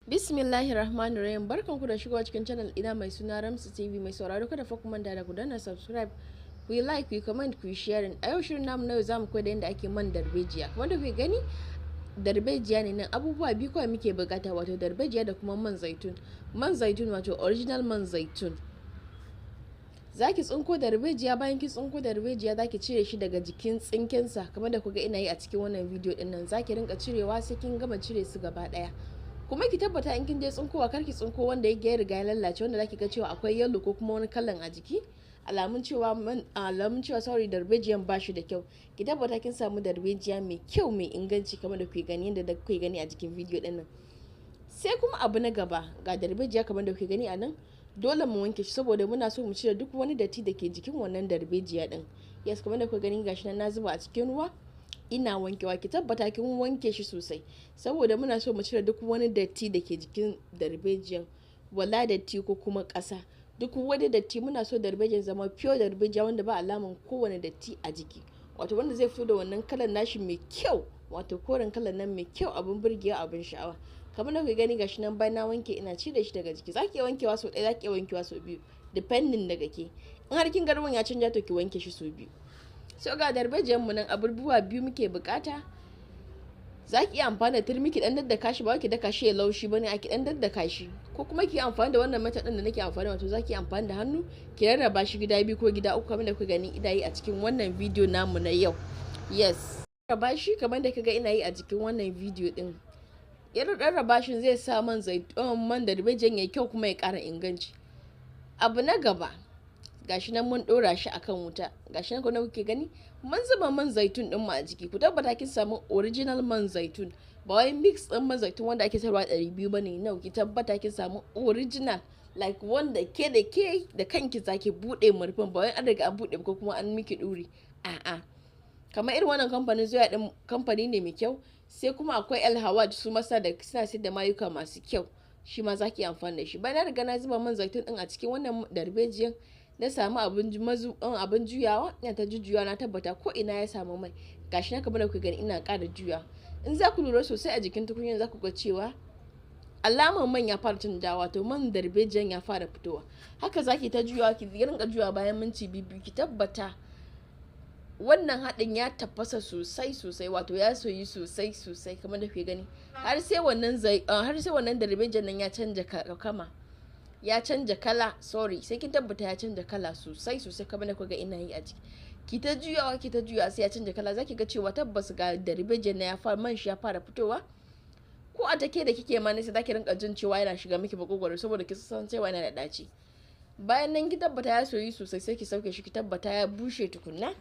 Bismillahirrahmanirrahim. Barkanku da shigowa cikin channel ina mai suna Ramsu TV. Mai sauraro kada fa ku manta da ku danna subscribe, ku yi like, ku yi comment, ku yi sharing. A yau shirin namu na yau zamu koyi da yadda ake man darbejiya. Kamar da kuke gani, darbejiya ne nan, abubuwa biyu kawai muke bukata, wato darbejiya da kuma man zaitun. Man zaitun wato original man zaitun. Zaki tsinko darbejiya, bayan kin tsinko darbejiya zaki cire shi daga jikin tsinkensa kamar da kuga ina yi a cikin wannan bidiyo din nan. Zaki rinka cirewa sai kin gama cire su gaba daya. Kuma ki tabbata in kin je tsinkowa kar ki tsinko wanda ya riga ya lallace, wanda zaki ga cewa akwai yellow ko kuma wani kalan a jiki, alamun cewa sorry darbejiyan ba shi da kyau. Ki tabbata kin samu darbejiya mai kyau mai inganci kamar da kuke gani, yadda kuke gani a jikin bidiyo din nan. Sai kuma abu na gaba, ga darbejiya kamar da kuke gani a nan, dole mu wanke shi saboda muna so mu cire duk wani datti da ke jikin wannan darbejiya din. Yes, kamar da kuka gani gashi nan na zuba a cikin ruwa ina wankewa. Ki tabbata kin wanke shi sosai saboda muna so mu cire duk wani datti da ke jikin darbejiyan, wala datti ko kuma ƙasa. Duk wani datti muna so darbejiyan zama pure darbejiya wanda ba alaman kowane datti a jiki, wato wanda zai fito da wannan kalan nashi mai kyau, wato koren kalan nan mai kyau, abin burgewa, abin sha'awa. Kamar da kuka gani gashi nan bayan na wanke ina cire shi daga jiki. Zaki iya wankewa sau ɗaya, zaki iya wankewa sau biyu, depending daga ke. In har kin ga ruwan ya canja to ki wanke shi sau biyu. So ga darbejiyan mu nan, abubuwa biyu muke bukata. Zaki iya amfani da turmi ki dan daddaka shi, ba ki daka shi ya laushi bane, a ki dan daddaka shi, ko kuma ki amfani da wannan method din da nake amfani, wato zaki amfani da hannu ki rarraba shi gida biyu ko gida uku kamar da kuka gani ina yi a cikin wannan bidiyo namu na yau. Yes, rarraba shi kamar da kaga ina yi a cikin wannan bidiyo din. Irin rarraba shi zai sa man zaitun, man darbejiyan yayi kyau kuma ya kara inganci. Abu na gaba, gashi nan mun dora shi akan wuta, gashi nan kuma kuke gani mun zuba man zaitun din mu a jiki. Ku tabbata kin samu original man zaitun, ba wai mix din man zaitun wanda ake sayarwa 200 bane. No, ki tabbata kin samu original, like wanda ke da kanki zaki bude murfin, ba wai an riga an bude ko kuma an miki duri. A'a, kamar irin wannan kamfanin zuwa din kamfani ne mai kyau. Sai kuma akwai El Hawad, su masa da suna sayar da mayuka masu kyau, shi ma zaki amfani da shi. Bayan na riga na zuba man zaitun din a cikin wannan darbejiyan, na samu abin juyawa, ina ta jujjuyawa, na tabbata ko ina ya samu mai. Gashi na kamar da kuka gani ina ƙara juya. In za ku lura sosai a jikin tukunyar za ku ga cewa alamar man ya fara canjawa, to man darbejiyan ya fara fitowa. Haka zaki ta juyawa, ki rinka juyawa bayan minti biyu. Ki tabbata wannan haɗin ya tafasa sosai, wato ya soyi sosai kamar da kuke gani, har sai wannan darbejiyan nan ya canja ya canja kala. Sorry, sai kin tabbata ya canja kala sosai kamar da kuka ina yi a ciki. Ki ta juyawa sai ya canja kala. Zaki ga cewa tabbas ga darbejiyan na man shi ya fara fitowa. Ko a take da kike ma ne sai zaki rinka jin cewa yana shiga miki makogwaro saboda ki san cewa yana da daci. Bayan nan ki tabbata ya soyi sosai sai ki sauke shi, ki tabbata ya bushe tukunna,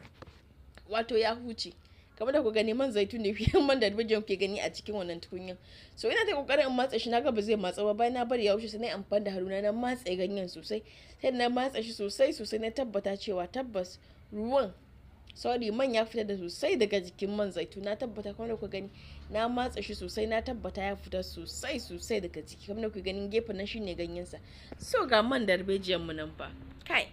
wato ya huce. Kamar da ku gani man zaitun ne fiye man darbejiyan ke gani a cikin wannan tukunyan. So ina ta kokarin in matsa shi, naga ba zai matsa ba. Bayan na bari ya wuce sai na amfani da haruna na matse ganyen sosai, sai na matsa shi sosai na tabbata cewa tabbas man ya fita da sosai daga jikin man zaitun. Na tabbata kamar da ku gani na matsa shi sosai, na tabbata ya fita sosai daga jiki. Kamar da ku gani gefen nan shine ganyen sa. So ga man darbejiyan mu nan fa, kai